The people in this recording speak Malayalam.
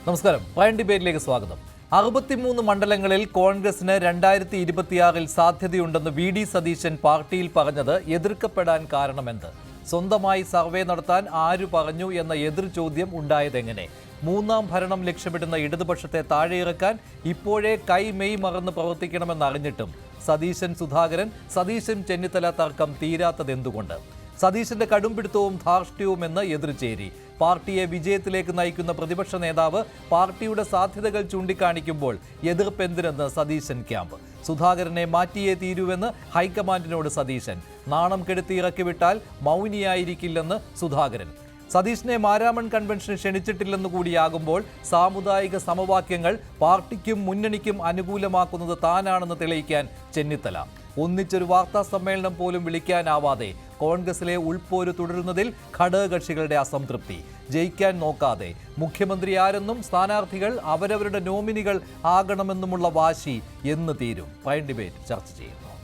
നമസ്കാരം. പ്രൈം ഡിബേറ്റിലേക്ക് സ്വാഗതം. 63 മണ്ഡലങ്ങളിൽ കോൺഗ്രസിന് 2026-ൽ സാധ്യതയുണ്ടെന്ന് വി.ഡി. സതീശൻ പാർട്ടിയിൽ പറഞ്ഞത് എതിർക്കപ്പെടാൻ കാരണമെന്ത്? സ്വന്തമായി സർവേ നടത്താൻ ആരു പറഞ്ഞു എന്ന എതിർ ചോദ്യം ഉണ്ടായതെങ്ങനെ? മൂന്നാം ഭരണം ലക്ഷ്യമിടുന്ന ഇടതുപക്ഷത്തെ താഴെയിറക്കാൻ ഇപ്പോഴേ കൈമെയ് മറന്ന് പ്രവർത്തിക്കണമെന്നറിഞ്ഞിട്ടും സതീശൻ ചെന്നിത്തല തർക്കം തീരാത്തതെന്തുകൊണ്ട്? സതീശന്റെ കടുംപിടുത്തവും ധാർഷ്ട്യവും എന്ന് എതിർചേരി. പാർട്ടിയെ വിജയത്തിലേക്ക് നയിക്കുന്ന പ്രതിപക്ഷ നേതാവ് പാർട്ടിയുടെ സാധ്യതകൾ ചൂണ്ടിക്കാണിക്കുമ്പോൾ എതിർപ്പെന്തിനെന്ന് സതീശൻ ക്യാമ്പ്. സുധാകരനെ മാറ്റിയേ തീരുവെന്ന് ഹൈക്കമാൻഡിനോട് സതീശൻ. നാണം കെടുത്തി ഇറക്കിവിട്ടാൽ മൗനിയായിരിക്കില്ലെന്ന് സുധാകരൻ. സതീശനെ മാരാമൺ കൺവെൻഷന് ക്ഷണിച്ചിട്ടില്ലെന്നു കൂടിയാകുമ്പോൾ സാമുദായിക സമവാക്യങ്ങൾ പാർട്ടിക്കും മുന്നണിക്കും അനുകൂലമാക്കുന്നത് താനാണെന്ന് തെളിയിക്കാൻ ചെന്നിത്തല. ഒന്നിച്ചൊരു വാർത്താ സമ്മേളനം പോലും വിളിക്കാനാവാതെ കോൺഗ്രസിലെ ഉൾപ്പോര് തുടരുന്നതിൽ ഘടകകക്ഷികളുടെ അസംതൃപ്തി. ജയിക്കാൻ നോക്കാതെ മുഖ്യമന്ത്രി ആരെന്നും സ്ഥാനാർത്ഥികൾ അവരവരുടെ നോമിനികൾ ആകണമെന്നുമുള്ള വാശി എന്ന് തീരും? പ്രൈം ഡിബേറ്റ് ചർച്ച ചെയ്യുന്നു.